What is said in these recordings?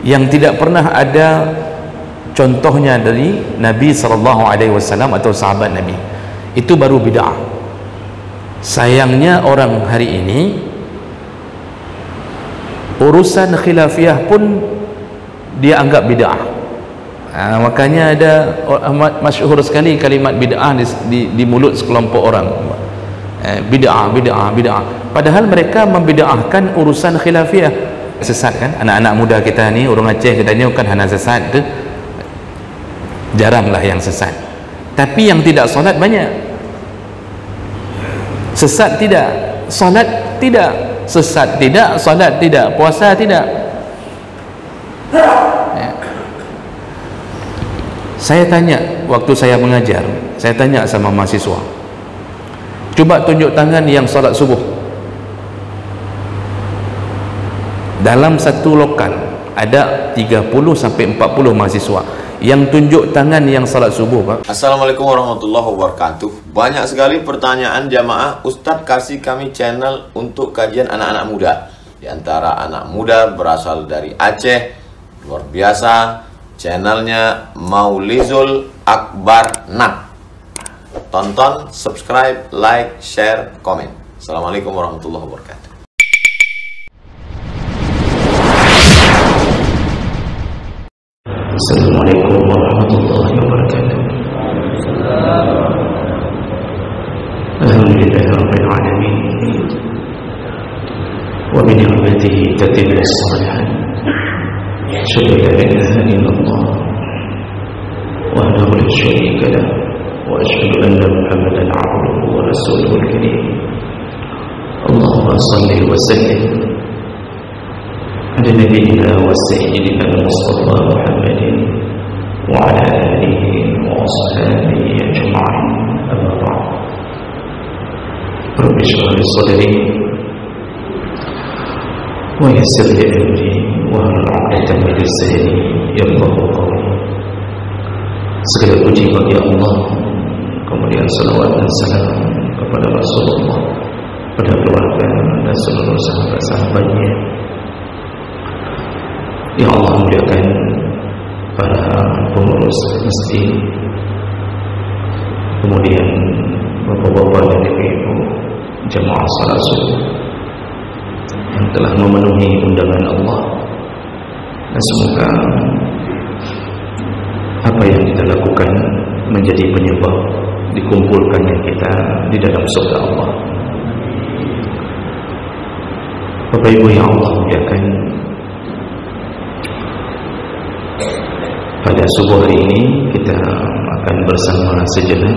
yang tidak pernah ada contohnya dari Nabi SAW atau sahabat Nabi. Itu baru bid'ah. Sayangnya orang hari ini urusan khilafiyah pun dia anggap bid'ah. Makanya ada masyhur sekali kalimat bid'ah di mulut sekelompok orang. Bid'ah. Padahal mereka membid'ahkan urusan khilafiyah. Sesat kan? Anak-anak muda kita ni, orang Aceh kita ni bukan hanya sesat tu, jaranglah yang sesat. Tapi yang tidak solat banyak. Sesat tidak, solat tidak. Sesat tidak, solat tidak, puasa tidak. Saya tanya, waktu saya mengajar, saya tanya sama mahasiswa, cuba tunjuk tangan yang solat subuh. Dalam satu lokal ada 30 sampai 40 mahasiswa yang tunjuk tangan yang salat subuh, Pak. Assalamualaikum warahmatullahi wabarakatuh. Banyak sekali pertanyaan jamaah, Ustadz kasih kami channel untuk kajian anak-anak muda. Di antara anak muda berasal dari Aceh, luar biasa. Channelnya Maulizul Akbar Nab. Tonton, subscribe, like, share, komen. Assalamualaikum warahmatullahi wabarakatuh. Assalamualaikum warahmatullahi wabarakatuh. Alhamdulillahirabbil alamin. Wa bi ni'matihi tatimmu shalihat. Asyhadu an la ilaha illallah wahdahu la syarika lahu wa asyhadu anna Muhammadan 'abduhu wa rasuluhul karim. Allahumma shalli wa sallim على نبينا وسيدنا المصطفى محمد وعلى آله وأصحابه أجمعين. أما بعد، رب اشرح لي صدري ويسر لي أمري واحلل عقدة من لساني يفقهوا قولي. Segala puji bagi Allah, kemudian salawat dan salam kepada Rasulullah, pada keluarga dan seluruh sahabat-sahabatnya. Ya Allah, muliakan para pengurus masjid, kemudian bapak-bapak dan ibu-ibu jamaah salat subuh yang telah memenuhi undangan Allah, dan semoga apa yang kita lakukan menjadi penyebab dikumpulkannya kita di dalam surga Allah. Bapak Ibu yang Allah muliakan, pada subuh hari ini kita akan bersama sejenak,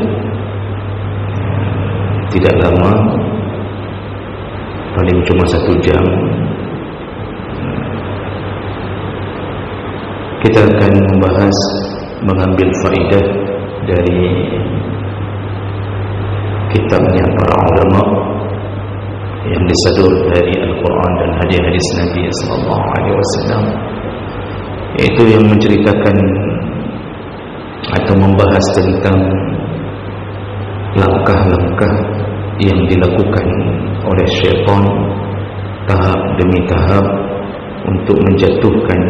tidak lama, paling cuma 1 jam. Kita akan membahas, mengambil faedah dari kitabnya para ulama yang disadur dari Al-Quran dan hadis-hadis Nabi sallallahu alaihi wasallam, yaitu yang menceritakan atau membahas tentang langkah-langkah yang dilakukan oleh syaitan tahap demi tahap untuk menjatuhkan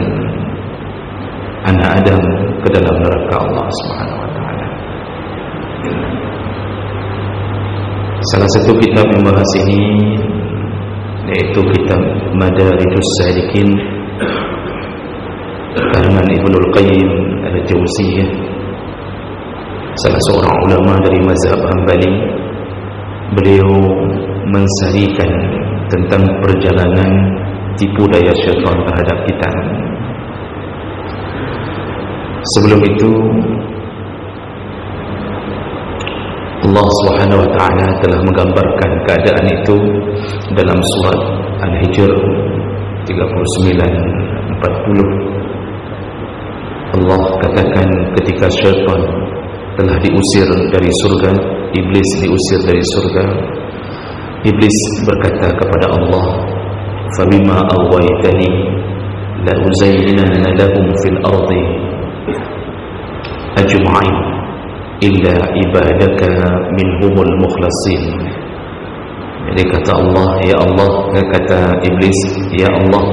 anak Adam ke dalam neraka Allah Subhanahu wa taala. Salah satu kitab yang membahas ini yaitu kitab Madarijus Salikin karangan Ibnul Qayyim Al-Jauziyah, salah seorang ulama dari mazhab Hambali. Beliau mensarikan tentang perjalanan tipu daya syaitan terhadap kita. Sebelum itu, Allah Subhanahu wa taala telah menggambarkan keadaan itu dalam surat Al-Hijr 39:40. Allah katakan ketika syaitan telah diusir dari surga, iblis diusir dari surga, iblis berkata kepada Allah, "Fabima aghwaytani la uzayyinanna lahum fil ardi ajma'in illa ibadaka minhumul mukhlasin." Jadi kata Allah, ya Allah, kata iblis, ya Allah,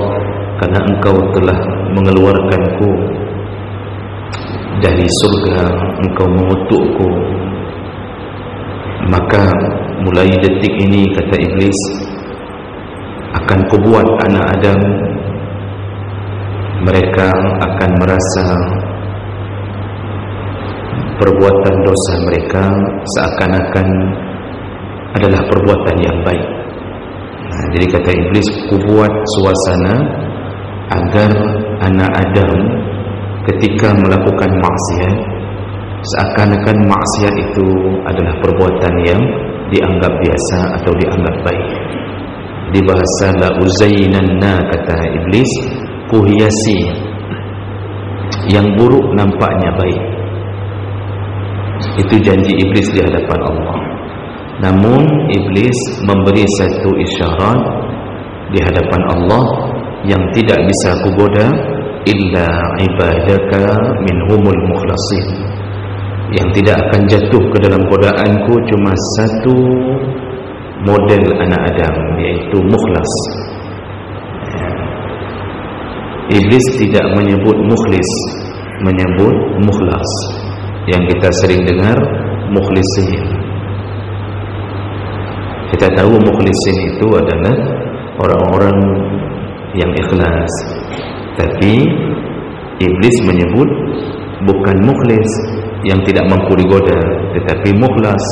karena engkau telah mengeluarkanku dari surga, engkau mengutukku, maka mulai detik ini, kata iblis, akan kubuat anak Adam, mereka akan merasa perbuatan dosa mereka seakan-akan adalah perbuatan yang baik. Jadi kata iblis, kubuat suasana agar anak Adam ketika melakukan maksiat seakan-akan maksiat itu adalah perbuatan yang dianggap biasa atau dianggap baik. Di bahasa la uzainanna, kata iblis, kuhiasi yang buruk nampaknya baik. Itu janji iblis di hadapan Allah. Namun iblis memberi satu isyarat di hadapan Allah yang tidak bisa kugoda, illa ibadaka minhumul mukhlasin. Yang tidak akan jatuh ke dalam godaanku cuma satu model anak Adam, yaitu mukhlas. Iblis tidak menyebut mukhlis, menyebut mukhlas. Yang kita sering dengar mukhlisin. Kita tahu mukhlisin itu adalah orang-orang yang ikhlas. Tapi iblis menyebut bukan mukhlis, yang tidak mampu digoda, tetapi mukhlas.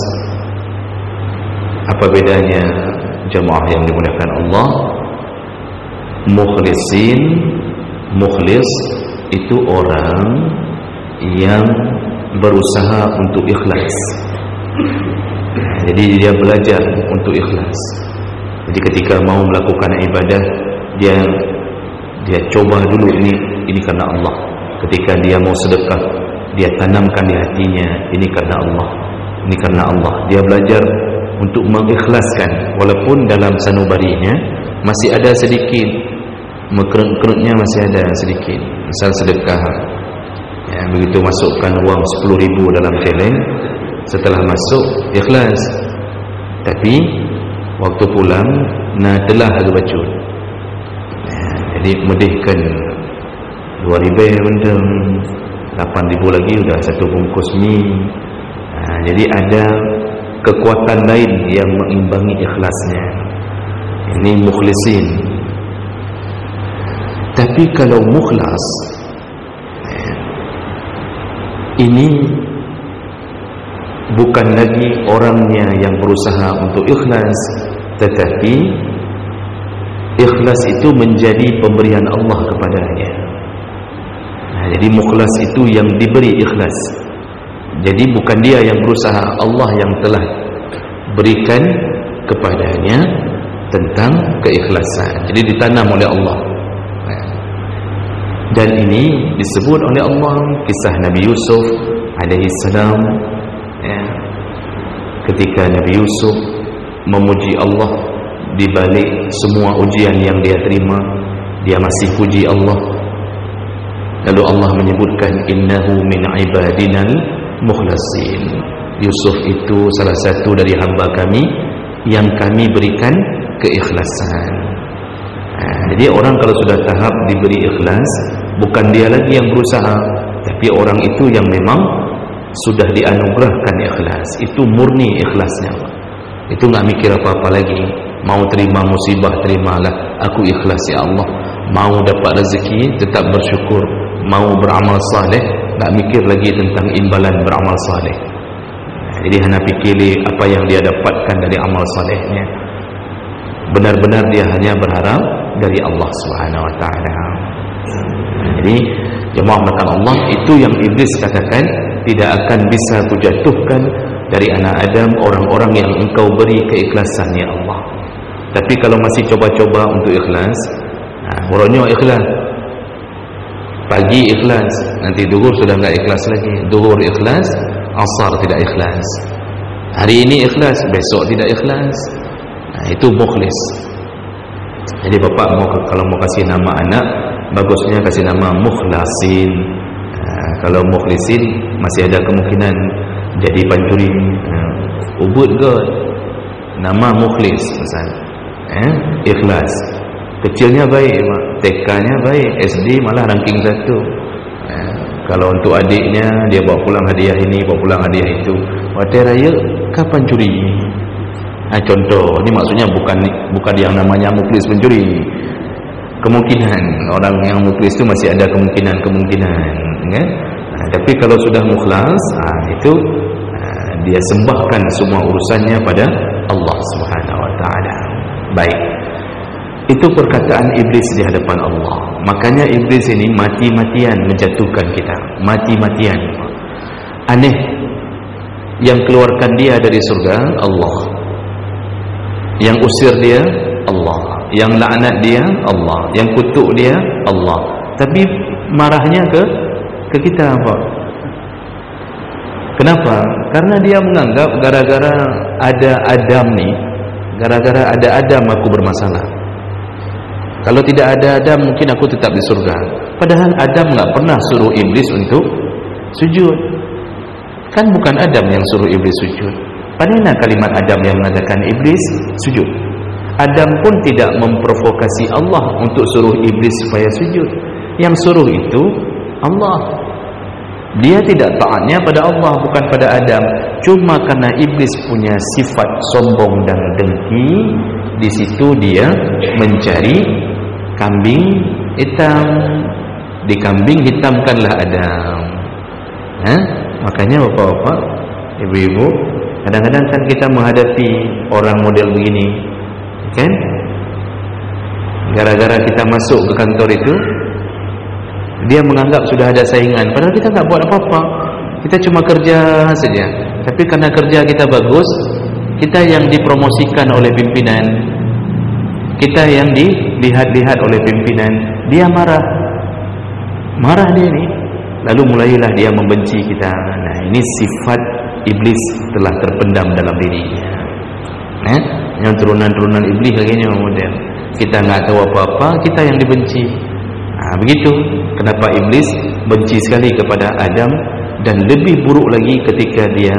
Apa bedanya jemaah yang dimuliakan Allah? Mukhlisin, mukhlis itu orang yang berusaha untuk ikhlas. Jadi dia belajar untuk ikhlas. Jadi ketika mau melakukan ibadah, dia coba dulu ini karena Allah. Ketika dia mau sedekah, dia tanamkan di hatinya, ini karena Allah, ini karena Allah. Dia belajar untuk mengikhlaskan, walaupun dalam sanubarinya masih ada sedikit, mekerut-kerutnya masih ada sedikit. Misal sedekah, ya, begitu masukkan uang 10.000 dalam celeng, setelah masuk ikhlas, tapi waktu pulang telah harga bacut, ya, jadi medihkan 2.000 benda, 8.000 lagi sudah satu bungkus mie. Jadi ada kekuatan lain yang mengimbangi ikhlasnya. Ini mukhlisin. Tapi kalau mukhlas, ini bukan lagi orangnya yang berusaha untuk ikhlas, tetapi ikhlas itu menjadi pemberian Allah kepadanya. Jadi mukhlas itu yang diberi ikhlas. Jadi bukan dia yang berusaha, Allah yang telah berikan kepadanya tentang keikhlasan. Jadi ditanam oleh Allah. Dan ini disebut oleh Allah kisah Nabi Yusuf alaihi salam, ya, ketika Nabi Yusuf memuji Allah di balik semua ujian yang dia terima, dia masih puji Allah. Lalu Allah menyebutkan innahu min ibadinal mukhlasin. Yusuf itu salah satu dari hamba kami yang kami berikan keikhlasan. Jadi orang kalau sudah tahap diberi ikhlas, bukan dia lagi yang berusaha, tapi orang itu yang memang sudah dianugerahkan ikhlas. Itu murni ikhlasnya. Itu enggak mikir apa-apa lagi. Mau terima musibah, terimalah, aku ikhlas ya Allah. Mau dapat rezeki, tetap bersyukur. Mau beramal saleh, tak mikir lagi tentang imbalan beramal saleh. Jadi hanya fikir apa yang dia dapatkan dari amal salehnya. Benar-benar dia hanya berharap dari Allah Subhanahu wa taala. Jadi jemaah melakukan Allah, itu yang iblis katakan tidak akan bisa kujatuhkan dari anak Adam orang-orang yang engkau beri keikhlasan ya Allah. Tapi kalau masih coba-coba untuk ikhlas, orangnya ikhlas, pagi ikhlas, nanti duhur sudah enggak ikhlas lagi, duhur ikhlas, asar tidak ikhlas, hari ini ikhlas, besok tidak ikhlas. Itu mukhlis. Jadi bapak kalau mau kasih nama anak, bagusnya kasih nama mukhlasin. Kalau mukhlisin masih ada kemungkinan jadi pancuri. Ubud God, nama mukhlis misal, ikhlas. Kecilnya baik, TK-nya baik, SD malah ranking 1. Kalau untuk adiknya, dia bawa pulang hadiah ini, bawa pulang hadiah itu. Waktu raya, kapan curi? Contoh, ini maksudnya bukan yang namanya muklis pencuri. Kemungkinan orang yang muklis itu masih ada kemungkinan, kan? Tapi kalau sudah mukhlas, itu dia sembahkan semua urusannya pada Allah Subhanahu Wa Taala. Baik. Itu perkataan iblis di hadapan Allah. Makanya iblis ini mati-matian menjatuhkan kita, mati-matian. Aneh, yang keluarkan dia dari surga Allah, yang usir dia Allah, yang laknat dia Allah, yang kutuk dia Allah. Tapi marahnya ke kita apa? Kenapa? Karena dia menganggap gara-gara ada Adam nih, gara-gara ada Adam aku bermasalah. Kalau tidak ada Adam, mungkin aku tetap di surga. Padahal Adam nggak pernah suruh iblis untuk sujud. Kan bukan Adam yang suruh iblis sujud. Padahal kalimat Adam yang mengatakan iblis sujud. Adam pun tidak memprovokasi Allah untuk suruh iblis supaya sujud. Yang suruh itu Allah. Dia tidak taatnya pada Allah, bukan pada Adam. Cuma karena iblis punya sifat sombong dan dengki, di situ dia mencari kambing hitam. Di kambing hitamkanlah Adam. Makanya bapak-bapak, ibu-ibu, kadang-kadang kan kita menghadapi orang model begini, kan? Gara-gara kita masuk ke kantor itu, dia menganggap sudah ada saingan, padahal kita tak buat apa-apa, kita cuma kerja saja. Tapi karena kerja kita bagus, kita yang dipromosikan oleh pimpinan, kita yang dilihat-lihat oleh pimpinan, dia marah dia ni, lalu mulailah dia membenci kita. Nah, ini sifat iblis telah terpendam dalam dirinya. Yang turunan-turunan iblis lagi ni model, kita tak tahu apa-apa, kita yang dibenci. Begitu kenapa iblis benci sekali kepada Adam, dan lebih buruk lagi ketika dia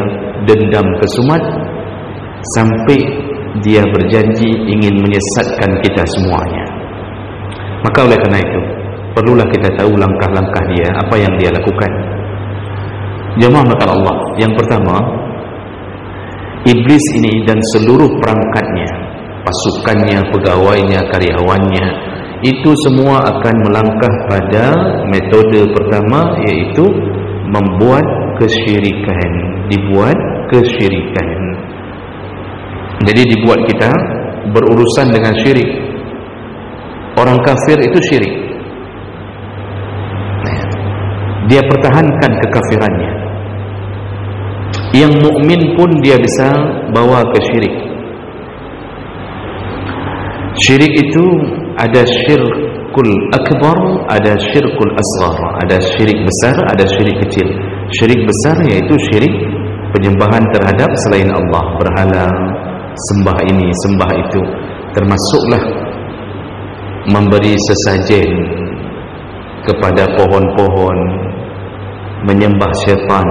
dendam kesumat sampai dia berjanji ingin menyesatkan kita semuanya. Maka oleh kerana itu perlulah kita tahu langkah-langkah dia, apa yang dia lakukan. Jemaah maka Allah, yang pertama, iblis ini dan seluruh perangkatnya, pasukannya, pegawainya, karyawannya, itu semua akan melangkah pada metode pertama, iaitu membuat kesyirikan. Dibuat kesyirikan. Jadi dibuat kita berurusan dengan syirik. Orang kafir itu syirik. Dia pertahankan kekafirannya. Yang mukmin pun dia bisa bawa ke syirik. Syirik itu ada syirkul akbar, ada syirkul asghar, ada syirik besar, ada syirik kecil. Syirik besar yaitu syirik penyembahan terhadap selain Allah, berhala, sembah ini, sembah itu. Termasuklah memberi sesajen kepada pohon-pohon, menyembah syaitan,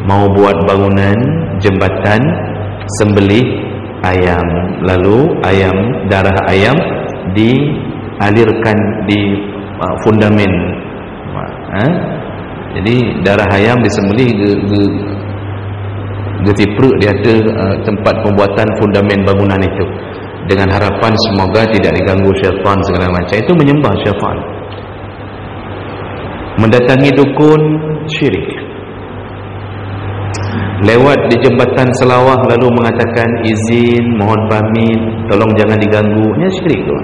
mau buat bangunan, jembatan, sembelih ayam, lalu darah ayam dialirkan di fundamen. Jadi darah ayam disembelih getipruk di atas tempat pembuatan fundamen bangunan itu, dengan harapan semoga tidak diganggu syaitan segala macam. Itu menyembah syaitan. Mendatangi dukun, syirik. Lewat di jembatan selawah lalu mengatakan izin, mohon pamit, tolong jangan diganggu, ini syirik tu.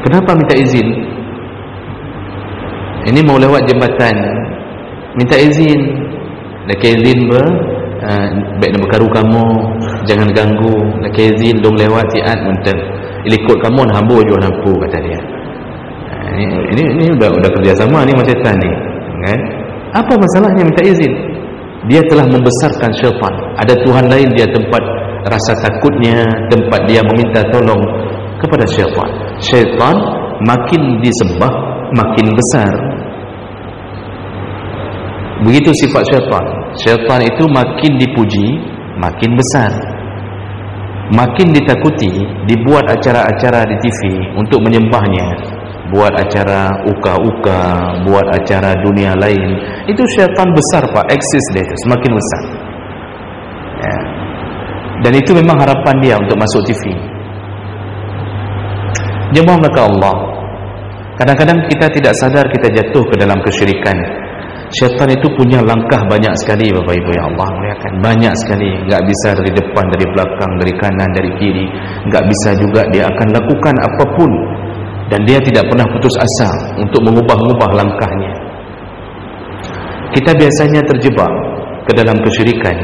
Kenapa minta izin? Ini mau lewat jembatan, minta izin. Nak izin baik nak berkaru kamu, jangan ganggu. Nak izin dong lewat siat mentang ikut kamu nak hambur juga nampu, kata dia. Ini udah kerjasama ni macam setan ni, kan? Apa masalahnya minta izin? Dia telah membesarkan syaitan. Ada Tuhan lain dia tempat rasa takutnya, tempat dia meminta tolong kepada syaitan. Syaitan makin disembah makin besar. Begitu sifat syaitan. Syaitan itu makin dipuji makin besar. makin ditakuti, dibuat acara-acara di TV untuk menyembahnya, buat acara uka-uka, buat acara dunia lain. Itu syaitan besar Pak, eksis dia itu semakin besar ya. Dan itu memang harapan dia untuk masuk TV. Jemaah maka Allah, kadang-kadang kita tidak sadar kita jatuh ke dalam kesyirikan. Syaitan itu punya langkah banyak sekali Bapak Ibu yang Allah muliakan, banyak sekali. Enggak bisa dari depan, dari belakang, dari kanan, dari kiri. Enggak bisa juga, dia akan lakukan apapun, dan dia tidak pernah putus asa untuk mengubah-ubah langkahnya. Kita biasanya terjebak ke dalam kesyirikan.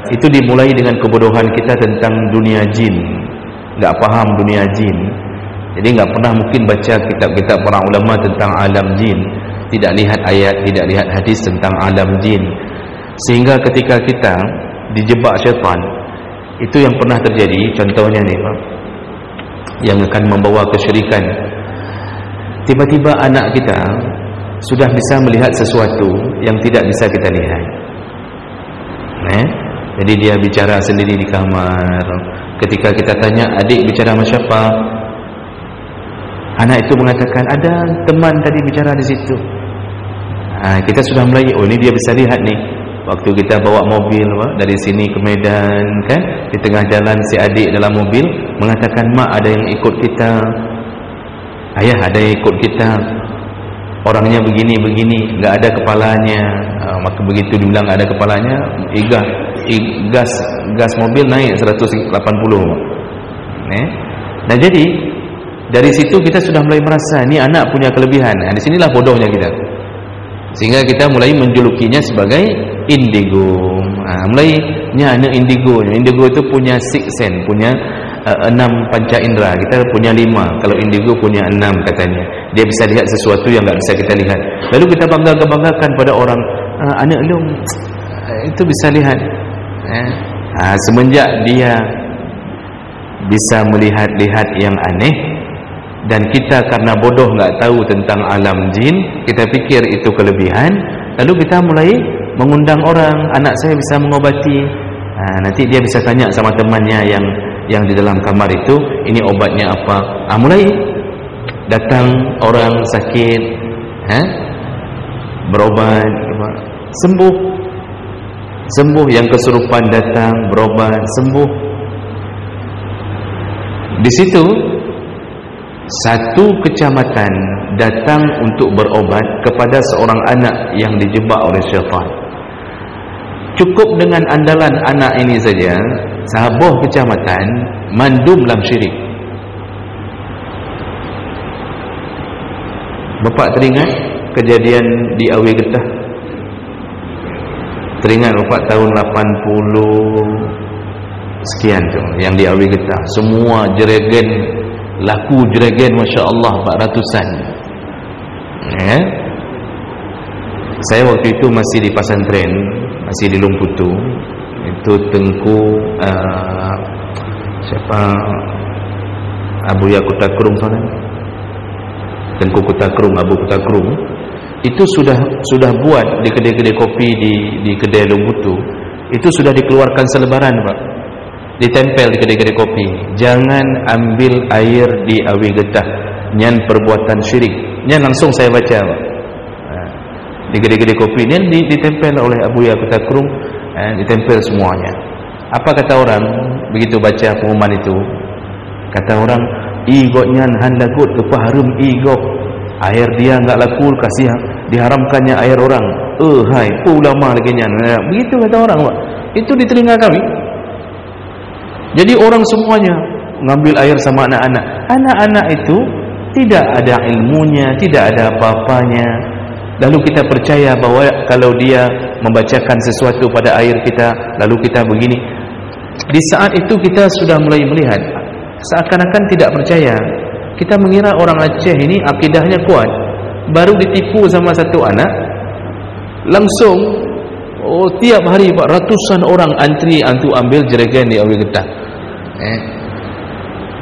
Itu dimulai dengan kebodohan kita tentang dunia jin. Enggak paham dunia jin, jadi enggak pernah mungkin baca kitab-kitab para ulama tentang alam jin, tidak lihat ayat, tidak lihat hadis tentang alam jin, sehingga ketika kita dijebak syaitan, itu yang pernah terjadi. Contohnya nih Pak, yang akan membawa kesyirikan, tiba-tiba anak kita sudah bisa melihat sesuatu yang tidak bisa kita lihat. Jadi dia bicara sendiri di kamar. Ketika kita tanya, adik bicara sama siapa? Anak itu mengatakan, ada teman tadi bicara di situ. Kita sudah mulai, oh ini dia bisa lihat nih. Waktu kita bawa mobil dari sini ke Medan kan, di tengah jalan si adik dalam mobil mengatakan, mak ada yang ikut kita, ayah ada yang ikut kita, orangnya begini-begini, enggak ada kepalanya. Maka begitu dibilang enggak ada kepalanya, gas mobil naik 180. Nah jadi dari situ kita sudah mulai merasa ini anak punya kelebihan. Di sinilah bodohnya kita, sehingga kita mulai menjulukinya sebagai indigo. Mulainya anak indigo. Indigo itu punya 6 sense, punya 6 panca indera. Kita punya 5, kalau indigo punya 6 katanya. Dia bisa lihat sesuatu yang tak bisa kita lihat. Lalu kita banggakan pada orang, anak lu itu bisa lihat. Semenjak dia bisa melihat-lihat yang aneh, dan kita karena bodoh enggak tahu tentang alam jin, kita pikir itu kelebihan, lalu kita mulai mengundang orang, anak saya bisa mengobati. Nanti dia bisa tanya sama temannya yang di dalam kamar itu, ini obatnya apa. Mulai datang orang sakit, berobat, sembuh. Yang kesurupan datang, berobat, sembuh. Di situ satu kecamatan datang untuk berobat kepada seorang anak yang dijebak oleh syaitan. Cukup dengan andalan anak ini saja, sehabah kecamatan mandum dalam syirik. Bapak teringat kejadian di Awi Getah? Teringat Bapak tahun 80 sekian tu yang di Awi Getah, semua jeragen laku jeragen, Masya Allah, 400-an. Saya waktu itu masih di pesantren, masih di Lungkutu. Itu Tengku siapa, Abu Ya Kutakrung, Tengku Kutakrung, Abu Kutakrung. Itu sudah buat di kedai-kedai kopi di kedai Lungkutu. Itu sudah dikeluarkan selebaran Pak, ditempel di kedai-kedai kopi, jangan ambil air di Awi Getah, nyan perbuatan syirik. Nyan langsung saya baca Pak, di kedai-kedai kopi nyan ditempel oleh Abu Ya Kutakrung, ditempel semuanya. Apa kata orang begitu baca pengumuman itu? Kata orang, igok nyan handagut kepaharum igok, air dia enggak laku, kasih diharamkannya air orang. Hai ulama lagi nyan. Begitu kata orang Pak. Itu di telinga kami. Jadi orang semuanya ngambil air sama anak-anak. Anak-anak itu tidak ada ilmunya, tidak ada apa-apanya. Lalu kita percaya bahwa kalau dia membacakan sesuatu pada air kita, lalu kita begini. Di saat itu kita sudah mulai melihat, seakan-akan tidak percaya. Kita mengira orang Aceh ini akidahnya kuat. Baru ditipu sama satu anak, langsung tiap hari Pak, ratusan orang antri untuk ambil jerigen di Awi Getah.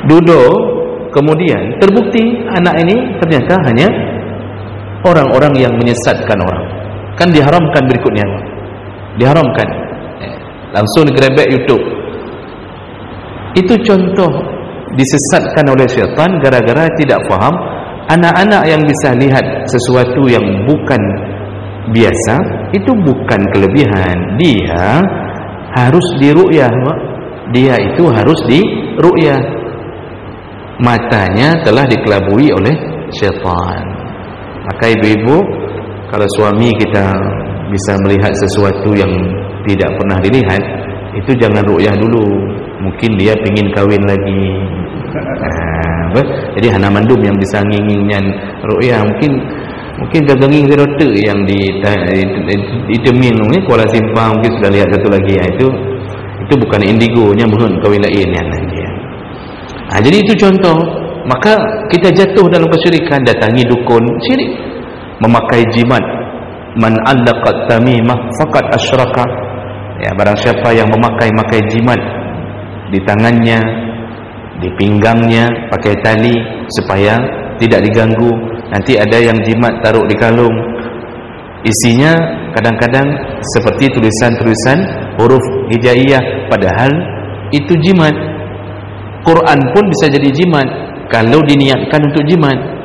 Duduk, kemudian terbukti anak ini ternyata hanya orang-orang yang menyesatkan orang. Kan diharamkan berikutnya, diharamkan. Langsung digerebek YouTube. Itu contoh disesatkan oleh syaitan gara-gara tidak faham. Anak-anak yang bisa lihat sesuatu yang bukan biasa, itu bukan kelebihan. Dia harus diru'yah, dia itu harus diru'yah. Matanya telah dikelabui oleh syaitan. Maka ibu-ibu, kalau suami kita bisa melihat sesuatu yang tidak pernah dilihat, itu jangan ru'yah dulu. Mungkin dia ingin kahwin lagi. Jadi hana mandum yang bisa ngingingnya ru'yah. Mungkin gaganging zerota yang di Temin ni, Kuala Simpang mungkin sudah lihat satu lagi. Itu bukan indigonya, mohon kahwin lain yang lagi. Jadi itu contoh. Maka kita jatuh dalam kesyirikan. Datangi dukun, syirik. Memakai jimat, man allaqat tamimah faqad asyraka. Ya, barang siapa yang memakai jimat di tangannya, di pinggangnya, pakai tali supaya tidak diganggu. Nanti ada yang jimat taruh di kalung, isinya kadang-kadang seperti tulisan-tulisan huruf hijaiyah, padahal itu jimat. Quran pun bisa jadi jimat kalau diniatkan untuk jimat.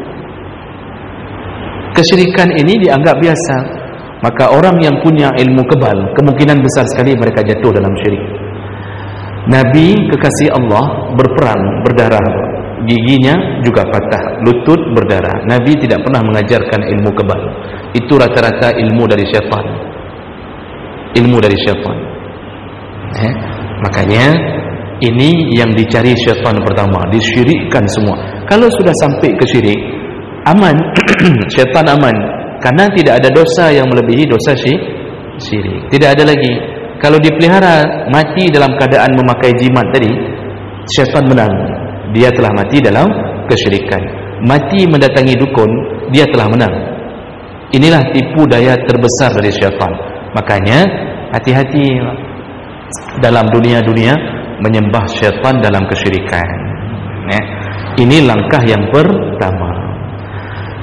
Kesyirikan ini dianggap biasa. Maka orang yang punya ilmu kebal, kemungkinan besar sekali mereka jatuh dalam syirik. Nabi kekasih Allah berperang, berdarah, giginya juga patah, lutut berdarah. Nabi tidak pernah mengajarkan ilmu kebal. Itu rata-rata ilmu dari syaitan. Ilmu dari syaitan. Makanya ini yang dicari syaitan pertama, disyirikkan semua. Kalau sudah sampai ke syirik, aman. Syaitan aman, karena tidak ada dosa yang melebihi dosa syirik. Tidak ada lagi. Kalau dipelihara mati dalam keadaan memakai jimat tadi, syaitan menang. Dia telah mati dalam kesyirikan. Mati mendatangi dukun, dia telah menang. Inilah tipu daya terbesar dari syaitan. Makanya hati-hati dalam dunia-dunia menyembah syaitan dalam kesyirikan. Ini langkah yang pertama.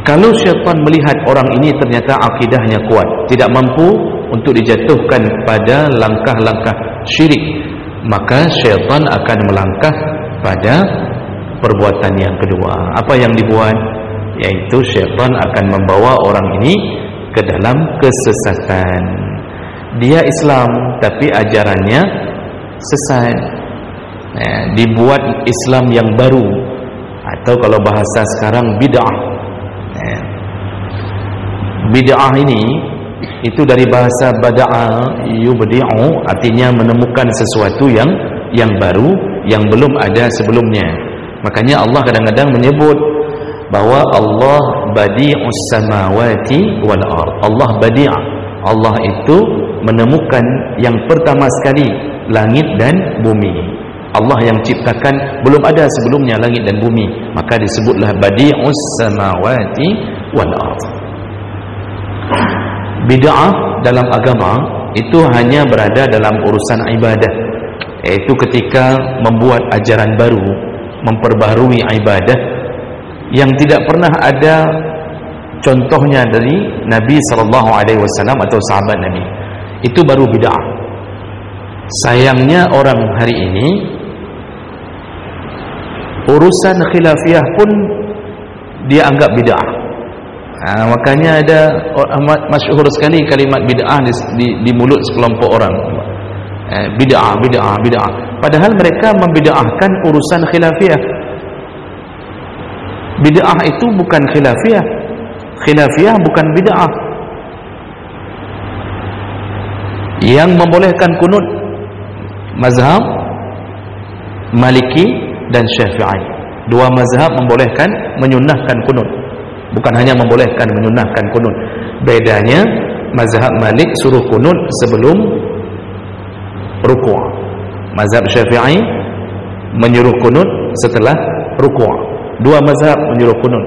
Kalau syaitan melihat orang ini ternyata akidahnya kuat, tidak mampu untuk dijatuhkan pada langkah-langkah syirik, maka syaitan akan melangkah pada perbuatan yang kedua. Apa yang dibuat? Yaitu syaitan akan membawa orang ini ke dalam kesesatan. Dia Islam tapi ajarannya sesat. Dibuat Islam yang baru, atau kalau bahasa sekarang bid'ah. Bid'ah ini itu dari bahasa bada'a yubdi'u, artinya menemukan sesuatu yang baru, yang belum ada sebelumnya. Makanya Allah kadang-kadang menyebut bahwa Allah badi'us samawati wal ard. Allah badi', Allah itu menemukan yang pertama sekali langit dan bumi. Allah yang ciptakan, belum ada sebelumnya langit dan bumi, maka disebutlah badi'us samawati wal ard. Bid'ah dalam agama itu hanya berada dalam urusan ibadah, yaitu ketika membuat ajaran baru, memperbaharui ibadah yang tidak pernah ada contohnya dari Nabi SAW atau sahabat Nabi. Itu baru bid'ah. Sayangnya orang hari ini urusan khilafiyah pun dia anggap bid'ah. Makanya ada masyhur sekali kalimat bid'ah di mulut sekelompok orang. Bid'ah, bid'ah, bid'ah. Padahal mereka membid'ahkan urusan khilafiyah. Bid'ah itu bukan khilafiyah. Khilafiyah bukan bid'ah. Yang membolehkan kunut mazhab Maliki dan Syafi'i. Dua mazhab membolehkan, menyunnahkan kunut. Bukan hanya membolehkan, menyunnahkan kunut. Bedanya mazhab Malik suruh kunut sebelum rukuk. Mazhab Syafi'i menyuruh kunut setelah rukuk. Dua mazhab menyuruh kunut.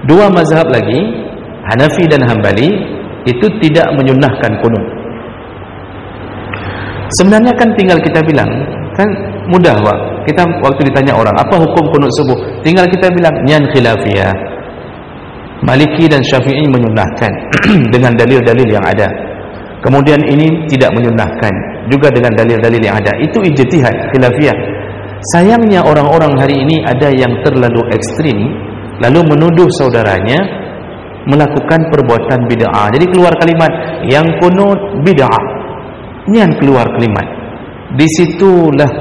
Dua mazhab lagi, Hanafi dan Hambali, itu tidak menyunnahkan kunut. Sebenarnya kan tinggal kita bilang, kan mudah Pak. Kita waktu ditanya orang, apa hukum kunut subuh? Tinggal kita bilang, nyan khilafiyah. Maliki dan Syafi'i menyunnahkan dengan dalil-dalil yang ada. Kemudian ini tidak menyunnahkan juga dengan dalil-dalil yang ada. Itu ijtihad khilafiyah. Sayangnya orang-orang hari ini ada yang terlalu ekstrim, lalu menuduh saudaranya melakukan perbuatan bid'ah. Jadi keluar kalimat yang kunut bid'ah, yang keluar kalimat. Disitulah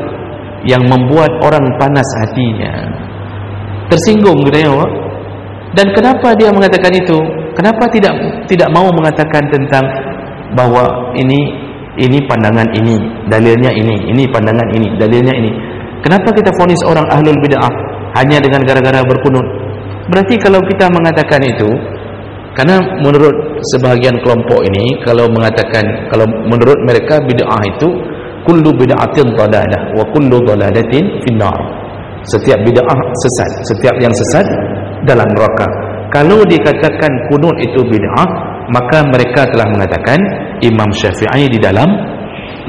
yang membuat orang panas hatinya, tersinggung gitu ya. Dan kenapa dia mengatakan itu? Kenapa tidak mau mengatakan tentang bahwa ini pandangan ini, dalilnya ini pandangan ini, dalilnya ini. Kenapa kita vonis orang ahlul bid'ah hanya dengan gara-gara berkunut? Berarti kalau kita mengatakan itu, karena menurut sebahagian kelompok ini, kalau menurut mereka bid'ah itu kullu bid'atin dhalalah wa kullu dhalalatin finnar. Setiap bid'ah sesat, setiap yang sesat dalam neraka. Kalau dikatakan kunut itu bid'ah, maka mereka telah mengatakan Imam Syafi'i di dalam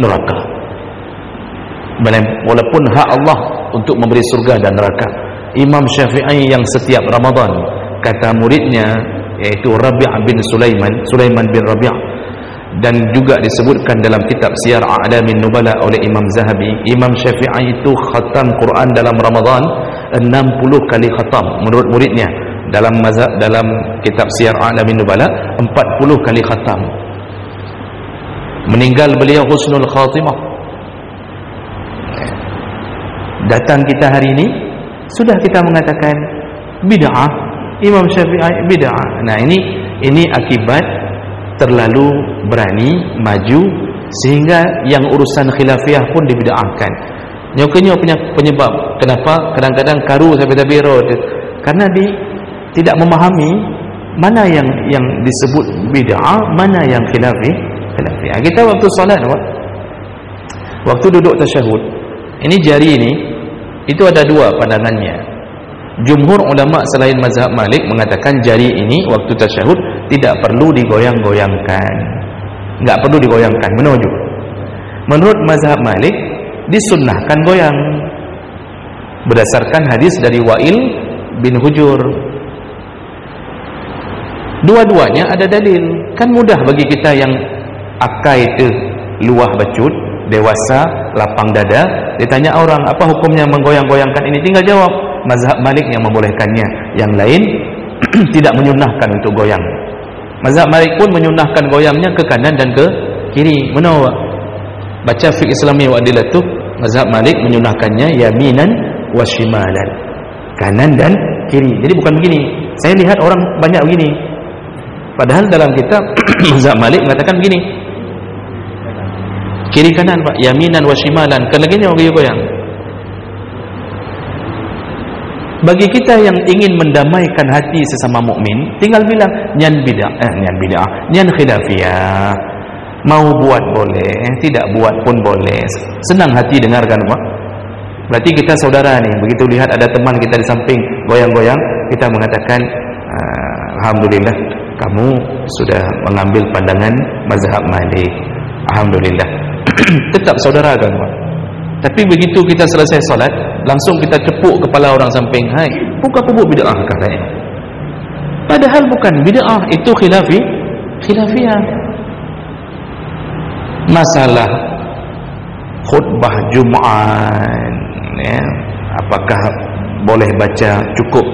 neraka. Walaupun hak Allah untuk memberi surga dan neraka. Imam Syafi'i yang setiap Ramadan, kata muridnya yaitu Rabi' bin Sulaiman bin Rabi', dan juga disebutkan dalam kitab Siyar A'lamin Nubala oleh Imam Zahabi, Imam Syafi'i itu khatam Quran dalam Ramadan 60 kali khatam menurut muridnya. Dalam kitab Siyar A'lamin Nubala 40 kali khatam. Meninggal beliau husnul khatimah. Datang kita hari ini sudah kita mengatakan bid'ah, Imam Syafi'i bid'ah. Nah, ini akibat terlalu berani maju sehingga yang urusan khilafiyah pun dibid'ahkan. Nyoknya punya penyebab kenapa kadang-kadang karu sampai tabiro, karena tidak memahami mana yang disebut bid'ah, mana yang khilafiyah. Kita waktu solat, waktu duduk tasyahud, ini jari ini itu ada dua pandangannya. Jumhur ulama selain mazhab Malik mengatakan jari ini waktu tasyahud tidak perlu digoyang-goyangkan, enggak perlu digoyangkan, menunjuk. Menurut mazhab Malik disunnahkan goyang berdasarkan hadis dari Wa'il bin Hujur. Dua-duanya ada dalil. Kan mudah bagi kita yang akai itu luah bacut, dewasa, lapang dada, ditanya orang apa hukumnya menggoyang-goyangkan ini, tinggal jawab mazhab Malik yang membolehkannya, yang lain tidak menyunahkan untuk goyang. Mazhab Malik pun menyunahkan goyangnya ke kanan dan ke kiri. Mana baca fiqh Islami wa adilatuh, mazhab Malik menyunahkannya yaminan wa shimalan, kanan dan kiri. Jadi bukan begini. Saya lihat orang banyak begini, padahal dalam kitab mazhab Malik mengatakan begini, kiri kanan Pak, yaminan wa shimalan, kan lagi goyang. Bagi kita yang ingin mendamaikan hati sesama mukmin, tinggal bilang nyan bid'ah, nyan khilafiyah. Mau buat boleh, tidak buat pun boleh. Senang hati dengarkan Pak. Berarti kita saudara nih. Begitu lihat ada teman kita di samping goyang-goyang, kita mengatakan alhamdulillah kamu sudah mengambil pandangan mazhab Malik. Alhamdulillah. Tetap saudara kan Pak. Tapi begitu kita selesai salat, langsung kita tepuk kepala orang samping, hai, bukan buat bid'ah katanya. Padahal bukan bid'ah, itu khilafiyah. Masalah khutbah Jumat, ya, apakah boleh baca cukup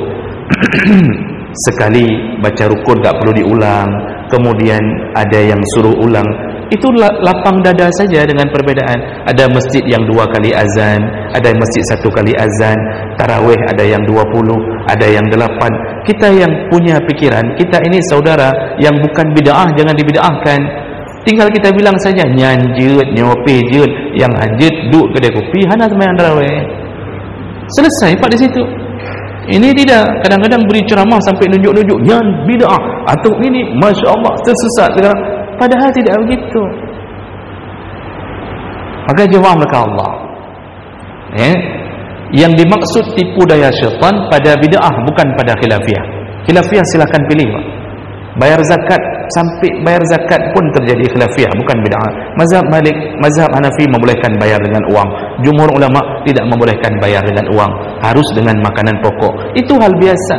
sekali baca rukun, tak perlu diulang, kemudian ada yang suruh ulang, itu lapang dada saja dengan perbedaan. Ada masjid yang 2 kali azan, ada masjid 1 kali azan, tarawih ada yang 20, ada yang 8. Kita yang punya pikiran, kita ini saudara yang bukan bid'ah, jangan dibid'ahkan. Tinggal kita bilang saja nyanjut, nyopi jut, yang hanjut duduk kedai kopi, hana sembahyang tarawih. Selesai Pak di situ. Ini tidak, kadang-kadang beri ceramah sampai nunjuk-nunjuk yang bid'ah atau ini Masya Allah tersesat sekarang, padahal tidak begitu. Maka jawab mereka Allah, yang dimaksud tipu daya syaitan pada bid'ah, bukan pada khilafiyah. Khilafiyah silakan pilih Pak. Bayar zakat, sampai bayar zakat pun terjadi khilafiyah, bukan bid'ah. Mazhab Malik, mazhab Hanafi membolehkan bayar dengan uang. Jumhur ulama tidak membolehkan bayar dengan uang, harus dengan makanan pokok. Itu hal biasa.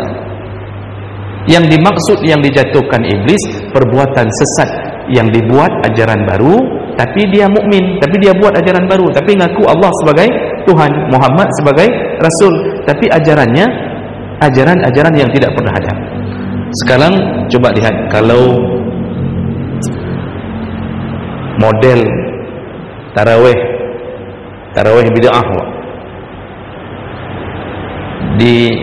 Yang dimaksud, yang dijatuhkan iblis, perbuatan sesat yang dibuat ajaran baru, tapi dia mukmin, tapi dia buat ajaran baru, tapi ngaku Allah sebagai Tuhan, Muhammad sebagai Rasul, tapi ajarannya ajaran-ajaran yang tidak pernah ada. Sekarang coba lihat, kalau model tarawih bid'ah di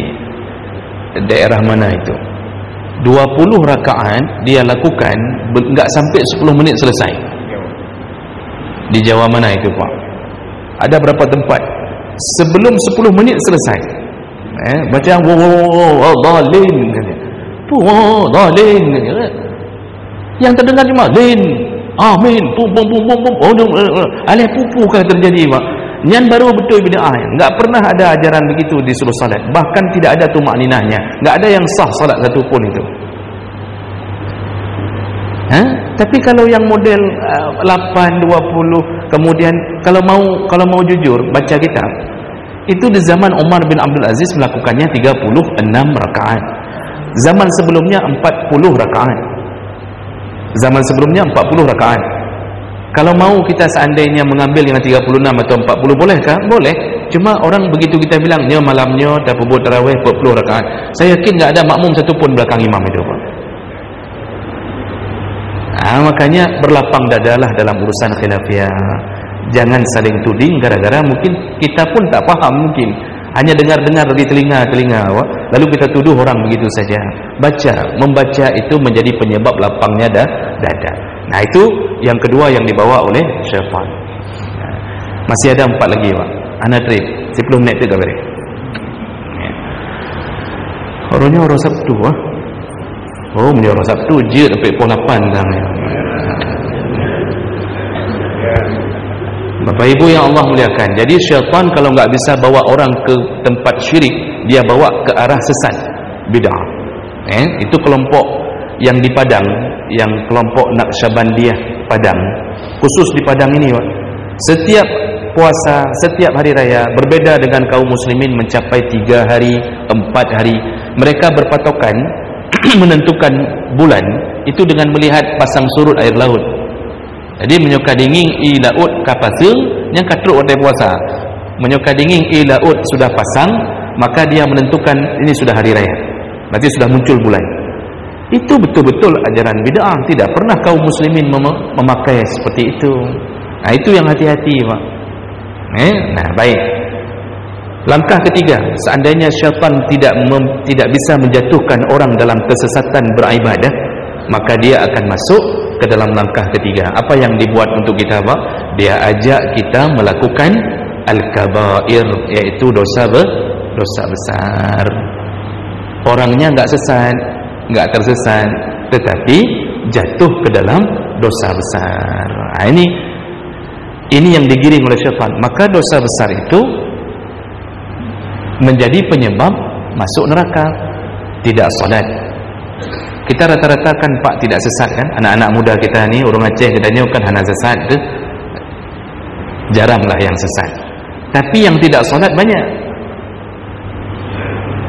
daerah mana itu, 20 rakaat dia lakukan enggak sampai 10 menit selesai. Di Jawa mana itu Pak? Ada berapa tempat sebelum 10 menit selesai baca dhalin, dhalin, yang terdengar cuma lin, amin, alih pupu kan terjadi Pak. Yang baru betul bid'ah. Enggak pernah ada ajaran begitu di seluruh salat. Bahkan tidak ada tumakninahnya. Enggak ada yang sah salat satu pun itu. Tapi kalau yang model 8, 20, kemudian kalau mau jujur baca kitab, itu di zaman Umar bin Abdul Aziz melakukannya 36 rakaat. Zaman sebelumnya 40 rakaat. Zaman sebelumnya 40 rakaat. Kalau mau kita seandainya mengambil yang 36 atau 40, bolehkah? Boleh. Cuma orang begitu kita bilang, "Nya malamnya dah buat tarawih 40 rakaat." Saya yakin enggak ada makmum satu pun belakang imam itu, Pak. Makanya berlapang dadalah dalam urusan khilafiyah. Jangan saling tuding gara-gara mungkin kita pun tak faham, mungkin hanya dengar-dengar di telinga-telinga, lalu kita tuduh orang begitu saja. Membaca itu menjadi penyebab lapangnya dada. Nah, itu yang kedua yang dibawa oleh syaitan. Masih ada 4 lagi Pak. Ana trip 10 menit tu dah beres. Orangnya orang Sabtu punya orang Sabtu je sampai pukul 8 dah. Bapak Ibu yang Allah muliakan, jadi syaitan kalau enggak bisa bawa orang ke tempat syirik, dia bawa ke arah sesat, bid'ah. Itu kelompok yang di Padang, yang kelompok Naqsyabandiyah Padang, khusus di Padang ini Pak. Setiap puasa, setiap hari raya berbeda dengan kaum muslimin mencapai 3 hari, 4 hari. Mereka berpatokan menentukan bulan itu dengan melihat pasang surut air laut. Jadi menyoka dingin i laut kapasung yang katruk pada puasa. Menyoka dingin i laut sudah pasang, maka dia menentukan ini sudah hari raya. Berarti sudah muncul bulan. Itu betul-betul ajaran bid'ah. Tidak pernah kaum muslimin memakai seperti itu. Nah, itu yang hati-hati Pak. Nah, baik. Langkah ketiga, seandainya syaitan tidak bisa menjatuhkan orang dalam kesesatan beribadah, maka dia akan masuk ke dalam langkah ketiga. Apa yang dibuat untuk kita Pak? Dia ajak kita melakukan al-kabair, yaitu dosa besar. Orangnya enggak sesat, enggak tersesat, tetapi jatuh ke dalam dosa besar. Nah, ini yang digiring oleh syaitan. Maka dosa besar itu menjadi penyebab masuk neraka. Tidak solat. Kita rata-rata kan Pak tidak sesat kan? Anak-anak muda kita ni, orang Aceh katanya kan hana sesat tu. Jaranglah yang sesat. Tapi yang tidak solat banyak.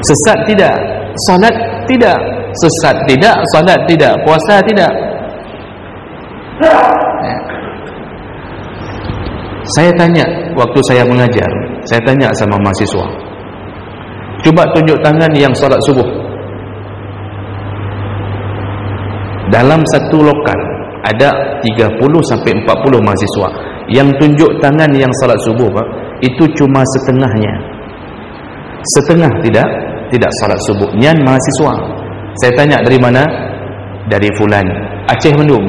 Sesat tidak, solat tidak. Sesat tidak, solat tidak, puasa tidak. Saya tanya waktu saya mengajar, saya tanya sama mahasiswa, cuba tunjuk tangan yang solat subuh. Dalam satu lokal ada 30 sampai 40 mahasiswa. Yang tunjuk tangan yang solat subuh Pak, itu cuma setengahnya. Setengah tidak solat subuh. Nyan mahasiswa. Saya tanya dari mana? Dari fulan, Aceh Mendung.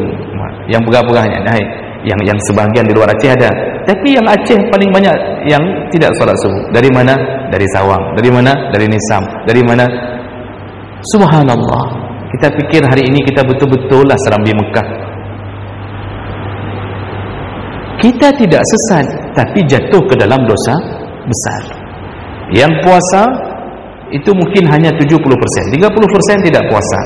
Yang pegah-pegahnya, yang sebahagian di luar Aceh ada. Tapi yang Aceh paling banyak yang tidak solat subuh. Dari mana? Dari Sawang. Dari mana? Dari Nisam. Dari mana? Subhanallah. Kita fikir hari ini kita betul-betul lah serambi Mekah. Kita tidak sesat, tapi jatuh ke dalam dosa besar. Yang puasa itu mungkin hanya 70%, 30% tidak puasa.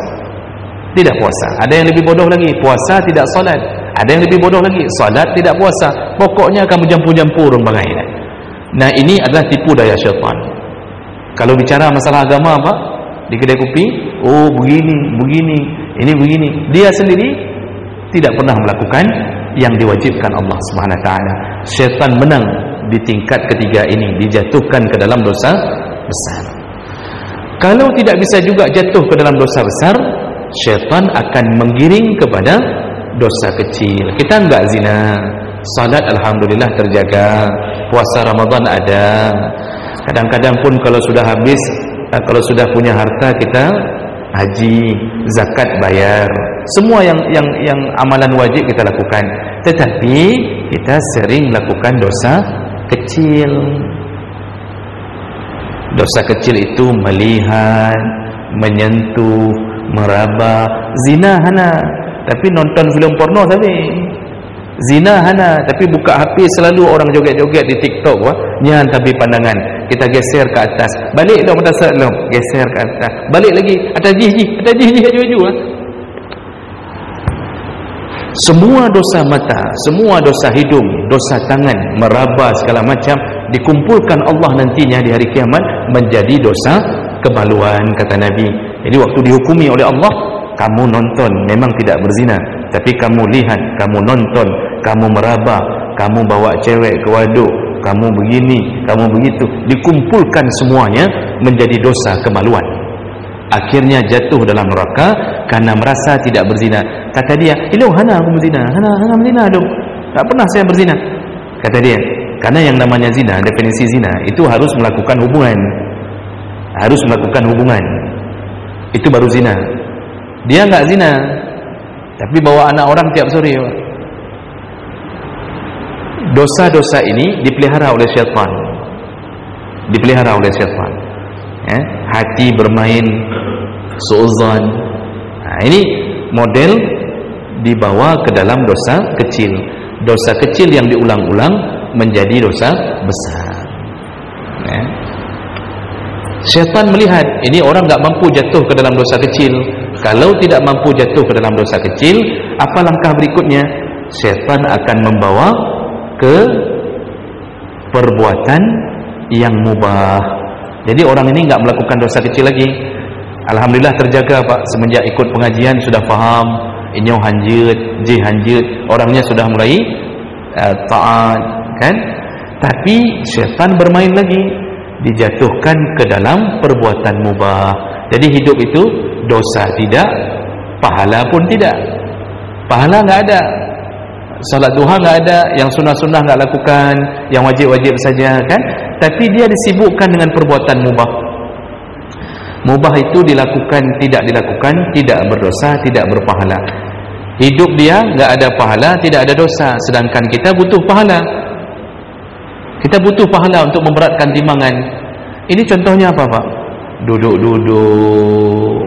Tidak puasa. Ada yang lebih bodoh lagi, puasa tidak solat. Ada yang lebih bodoh lagi, solat tidak puasa. Pokoknya kamu jampur-jampur orang bagai. Nah, ini adalah tipu daya syaitan. Kalau bicara masalah agama Pak, di kedai kopi, oh begini, ini begini. Dia sendiri tidak pernah melakukan yang diwajibkan Allah Subhanahu wa taala. Syaitan menang di tingkat ketiga ini, dijatuhkan ke dalam dosa besar. Kalau tidak bisa juga jatuh ke dalam dosa besar, syaitan akan menggiring kepada dosa kecil. Kita enggak zina, salat alhamdulillah terjaga, puasa Ramadan ada, kadang-kadang pun kalau sudah habis, kalau sudah punya harta kita haji, zakat bayar, semua yang amalan wajib kita lakukan. Tetapi kita sering lakukan dosa kecil. Dosa kecil itu melihat, menyentuh, meraba. Zina hana, tapi nonton filem porno tapi. Zina hana, tapi buka HP selalu orang joget-joget di TikTok wah. Nyan tapi pandangan kita geser ke atas, balik dah mata salam, geser ke atas, balik lagi atas jih aju ah. Semua dosa mata, semua dosa hidung, dosa tangan, meraba segala macam dikumpulkan Allah nantinya di hari kiamat menjadi dosa kemaluan, kata Nabi. Jadi waktu dihukumi oleh Allah, kamu nonton memang tidak berzina, tapi kamu lihat, kamu nonton, kamu meraba, kamu bawa cewek ke waduk, kamu begini, kamu begitu, dikumpulkan semuanya menjadi dosa kemaluan. Akhirnya jatuh dalam neraka karena merasa tidak berzina. Kata dia, "Ilau hana aku berzina, hana berzina dong. Tak pernah saya berzina." Kata dia, karena yang namanya zina, definisi zina itu harus melakukan hubungan. Harus melakukan hubungan. Itu baru zina. Dia enggak zina, tapi bawa anak orang tiap sore. Dosa-dosa ini dipelihara oleh syaitan. Dipelihara oleh syaitan. Hati bermain suuzan. Ini model dibawa ke dalam dosa kecil. Dosa kecil yang diulang-ulang menjadi dosa besar. Syaitan melihat ini orang enggak mampu jatuh ke dalam dosa kecil. Kalau tidak mampu jatuh ke dalam dosa kecil, apa langkah berikutnya? Syaitan akan membawa ke perbuatan yang mubah. Jadi orang ini enggak melakukan dosa kecil lagi. Alhamdulillah terjaga Pak, semenjak ikut pengajian sudah faham, inyo hanjut, jih hanjut, orangnya sudah mulai taat, kan? Tapi syaitan bermain lagi, dijatuhkan ke dalam perbuatan mubah. Jadi hidup itu dosa tidak, pahala pun tidak. Pahala enggak ada, salat duha enggak ada, yang sunnah-sunnah enggak lakukan, yang wajib-wajib saja, kan? Tapi dia disibukkan dengan perbuatan mubah. Mubah itu dilakukan, tidak dilakukan, tidak berdosa, tidak berpahala. Hidup dia enggak ada pahala, tidak ada dosa, sedangkan kita butuh pahala. Kita butuh pahala untuk memberatkan timbangan. Ini contohnya apa Pak? Duduk-duduk,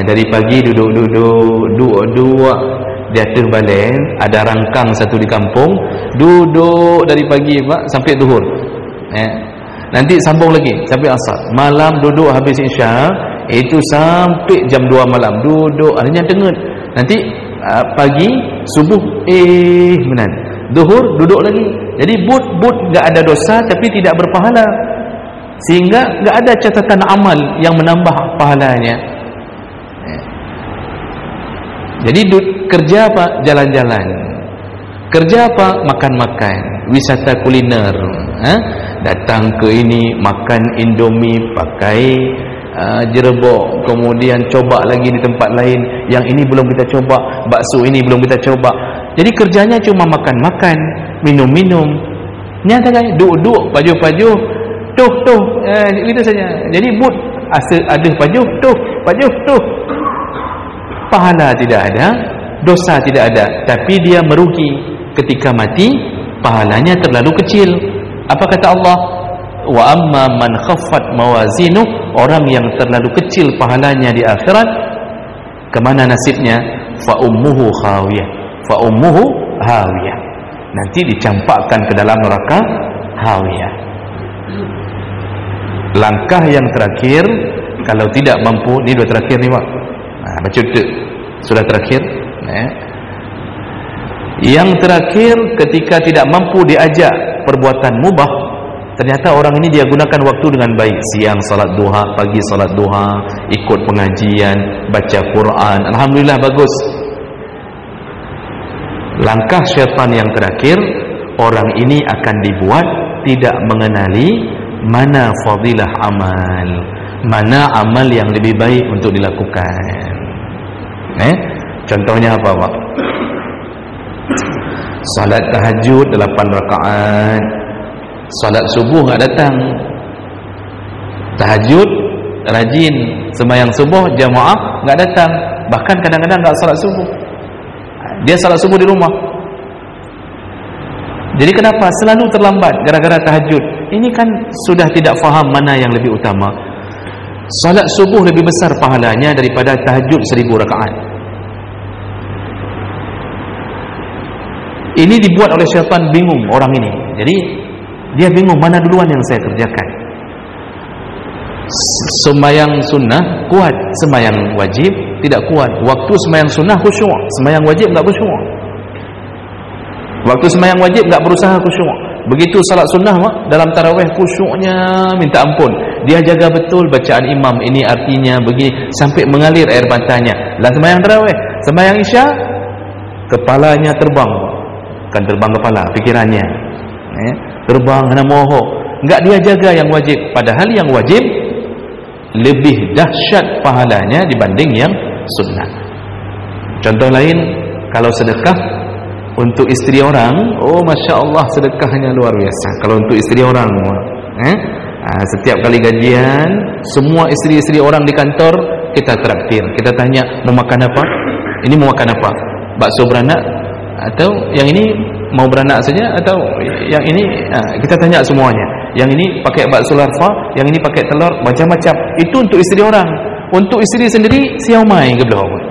dari pagi duduk-duduk, di atas balen ada rangkang satu di kampung, duduk dari pagi Pak sampai zuhur. Nanti sambung lagi sampai asar. Malam duduk habis isya, itu sampai jam 2 malam duduk, akhirnya tengut. Nanti pagi subuh menan. Zuhur duduk lagi. Jadi but enggak ada dosa tapi tidak berpahala. Sehingga enggak ada catatan amal yang menambah pahalanya. Jadi kerja apa? Jalan-jalan. Kerja apa? Makan-makan, wisata kuliner. Datang ke ini, makan Indomie, pakai jerebok, kemudian coba lagi di tempat lain, yang ini belum kita coba, bakso ini belum kita coba. Jadi kerjanya cuma makan-makan, minum-minum. Nyatakan duduk, pajuh-pajuh, tuh, itu saja. Jadi ada pajuh, tuh. Pahala tidak ada, dosa tidak ada, tapi dia merugi. Ketika mati, pahalanya terlalu kecil. Apa kata Allah? Wa amma man khaffat mawazinu, orang yang terlalu kecil pahalanya di akhirat, kemana nasibnya? Fa ummuhu hawiyah. Nanti dicampakkan ke dalam neraka hawiyah. Langkah yang terakhir, kalau tidak mampu, ini dua terakhir nih Pak. Baca itu sudah terakhir. Yang terakhir, ketika tidak mampu diajak perbuatan mubah, ternyata orang ini dia gunakan waktu dengan baik. Siang salat duha, pagi salat duha, ikut pengajian, baca Quran, alhamdulillah bagus. Langkah syaitan yang terakhir, orang ini akan dibuat tidak mengenali mana fadilah amal, mana amal yang lebih baik untuk dilakukan. Contohnya apa, Pak? Salat tahajud 8 rakaat, salat subuh enggak datang, tahajud rajin, sembahyang subuh jamaah enggak datang, bahkan kadang-kadang enggak salat subuh, dia salat subuh di rumah. Jadi kenapa selalu terlambat? Gara-gara tahajud. Ini kan sudah tidak faham mana yang lebih utama. Salat subuh lebih besar pahalanya daripada tahajud 1000 rakaat. Ini dibuat oleh syaitan bingung orang ini. Jadi dia bingung mana duluan yang saya kerjakan. Sembahyang sunnah kuat, sembahyang wajib tidak kuat. Waktu sembahyang sunnah khusyuk, sembahyang wajib enggak khusyuk. Waktu sembahyang wajib enggak berusaha khusyuk. Begitu salat sunnah dalam tarawih khusyuknya minta ampun. Dia jaga betul bacaan imam, ini artinya begini, sampai mengalir air matanya. Lah sembahyang tarawih, sembahyang isya kepalanya terbang. Kan terbang kepala fikirannya. Terbang hana moho. Enggak dia jaga yang wajib, padahal yang wajib lebih dahsyat pahalanya dibanding yang sunnah. Contoh lain, kalau sedekah untuk isteri orang, oh Masya Allah sedekahnya luar biasa. Kalau untuk isteri orang, setiap kali gajian, semua isteri-isteri orang di kantor kita traktir, kita tanya mau makan apa, ini mau makan apa, bakso beranak atau yang ini mau beranak saja, atau yang ini, kita tanya semuanya. Yang ini pakai bakso larva, yang ini pakai telur, macam-macam. Itu untuk isteri orang. Untuk isteri sendiri siomay ke belakang.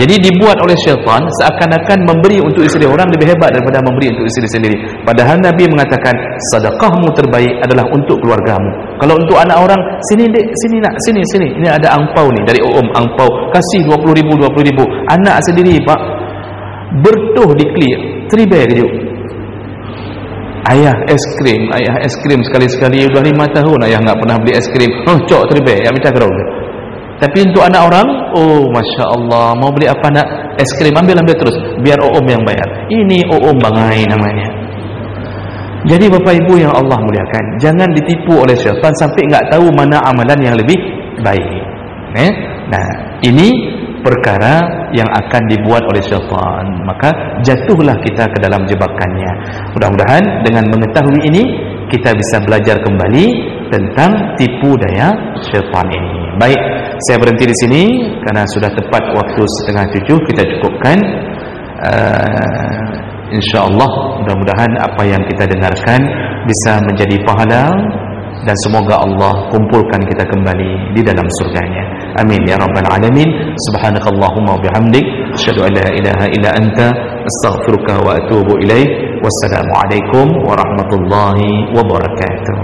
Jadi dibuat oleh syaitan seakan-akan memberi untuk isteri orang lebih hebat daripada memberi untuk isteri sendiri. Padahal Nabi mengatakan sedekahmu terbaik adalah untuk keluargamu. Kalau untuk anak orang, sini dek, sini nak, sini. Ini ada angpau ni dari angpau, kasih 20,000. Anak sendiri Pak bertuh di clear, teribay kejut. Ayah es krim sekali-sekali udah 5 tahun ayah enggak pernah beli es krim. Cok teribay, ya minta kerau. Tapi untuk anak orang, oh Masya Allah, mau beli apa nak? Es krim, ambil terus, biar yang bayar. Ini bangai namanya. Jadi Bapak Ibu yang Allah muliakan, jangan ditipu oleh syaitan sampai enggak tahu mana amalan yang lebih baik. Nah, ini perkara yang akan dibuat oleh syaitan. Maka jatuhlah kita ke dalam jebakannya. Mudah-mudahan dengan mengetahui ini, kita bisa belajar kembali tentang tipu daya syaitan ini. Baik, saya berhenti di sini karena sudah tepat waktu 6:30. Kita cukupkan. InsyaAllah mudah-mudahan apa yang kita dengarkan bisa menjadi pahala, dan semoga Allah kumpulkan kita kembali di dalam surganya. Amin ya rabbal alamin. Subhanakallahumma wa bihamdik, asyhadu an la ilaha illa anta, astaghfiruka wa atubu ilaik. Wassalamu alaikum warahmatullahi wabarakatuh.